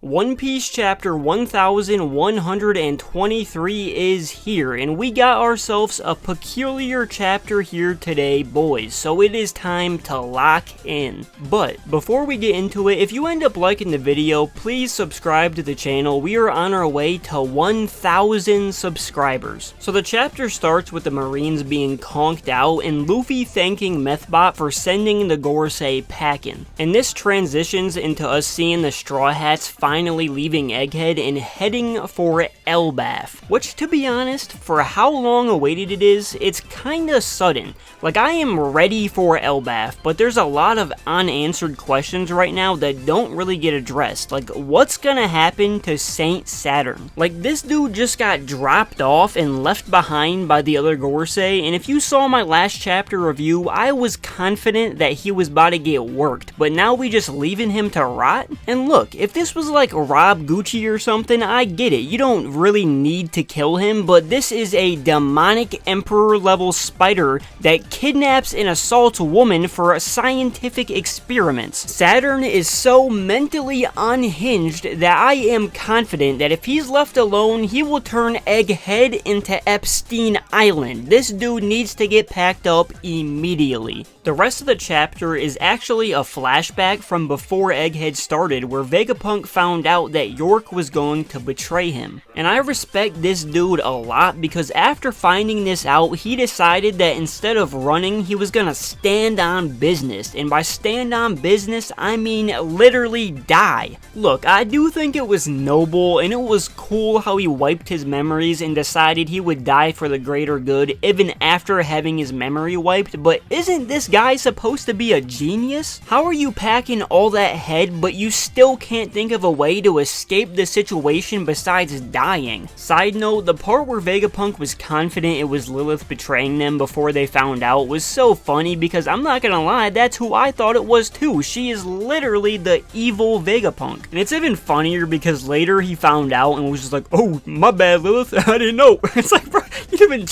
One Piece chapter 1123 is here, and we got ourselves a peculiar chapter here today, boys, so it is time to lock in. But before we get into it, if you end up liking the video, please subscribe to the channel. We are on our way to 1,000 subscribers. So the chapter starts with the Marines being conked out and Luffy thanking Methbot for sending the Gorosei packing. And this transitions into us seeing the Straw Hats finally leaving Egghead and heading for ELBAF, which, to be honest, for how long awaited it is, it's kinda sudden. Like, I am ready for ELBAF, but there's a lot of unanswered questions right now that don't really get addressed. Like, what's gonna happen to Saint Saturn? Like, this dude just got dropped off and left behind by the other Gorosei, and if you saw my last chapter review, I was confident that he was about to get worked, but now we just leaving him to rot? And look, if this was like Rob Gucci or something, I get it. You don't really need to kill him, but this is a demonic emperor level spider that kidnaps and assaults a woman for scientific experiments. Saturn is so mentally unhinged that I am confident that if he's left alone, he will turn Egghead into Epstein Island. This dude needs to get packed up immediately. The rest of the chapter is actually a flashback from before Egghead started, where Vegapunk found out that York was going to betray him. And I respect this dude a lot because after finding this out, he decided that instead of running, he was gonna stand on business. And by stand on business, I mean literally die. Look, I do think it was noble and it was cool how he wiped his memories and decided he would die for the greater good even after having his memory wiped, but isn't this guy supposed to be a genius? How are you packing all that head but you still can't think of a way to escape the situation besides dying? Side note, the part where Vegapunk was confident it was Lilith betraying them before they found out was so funny because I'm not gonna lie, that's who I thought it was too. She is literally the evil Vegapunk. And it's even funnier because later he found out and was just like, oh, my bad Lilith, I didn't know. It's like, bro, you didn't even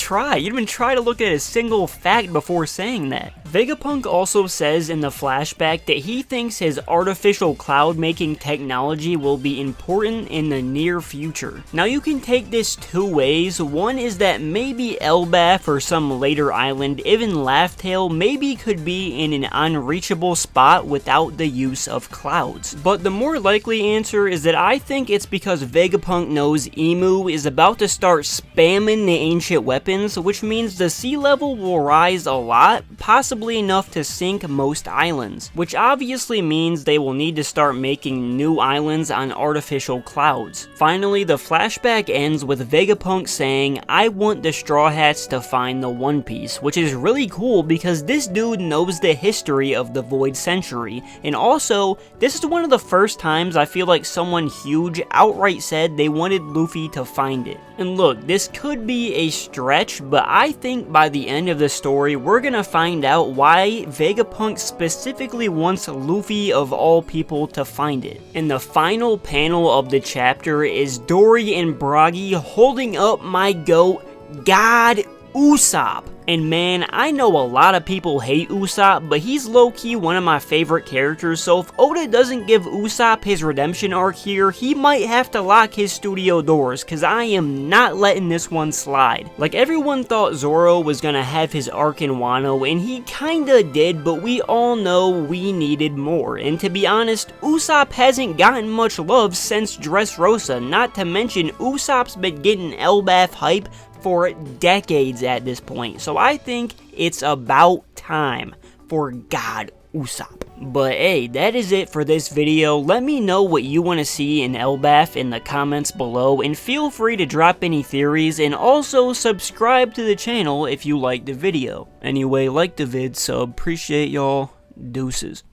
try to look at a single fact before saying that. Vegapunk also says in the flashback that he thinks his artificial cloud making technology will be important in the near future. Now you can take this two ways. One is that maybe ELBAF or some later island, even Laugh-Tale, maybe could be in an unreachable spot without the use of clouds. But the more likely answer is that I think it's because Vegapunk knows Emu is about to start spamming the ancient weapons, which means the sea level will rise a lot, possibly enough to sink most islands, which obviously means they will need to start making new islands on artificial clouds. Finally, the flashback ends with Vegapunk saying, I want the Straw Hats to find the One Piece, which is really cool because this dude knows the history of the Void Century, and also, this is one of the first times I feel like someone huge outright said they wanted Luffy to find it. And look, this could be a stretch, but I think by the end of the story, we're gonna find out why Vegapunk specifically wants Luffy of all people to find it. And the final panel of the chapter is Dory and Bragi holding up my goat, God Usopp. And man, I know a lot of people hate Usopp, but he's low-key one of my favorite characters, so if Oda doesn't give Usopp his redemption arc here, he might have to lock his studio doors, cause I am not letting this one slide. Like, everyone thought Zoro was gonna have his arc in Wano, and he kinda did, but we all know we needed more. And to be honest, Usopp hasn't gotten much love since Dressrosa, not to mention Usopp's been getting ELBAF hype for decades at this point, so I think it's about time for God Usopp. But hey, that is it for this video. Let me know what you want to see in ELBAF in the comments below, and feel free to drop any theories, and also subscribe to the channel if you liked the video. Anyway, like the vid, sub, appreciate y'all, deuces.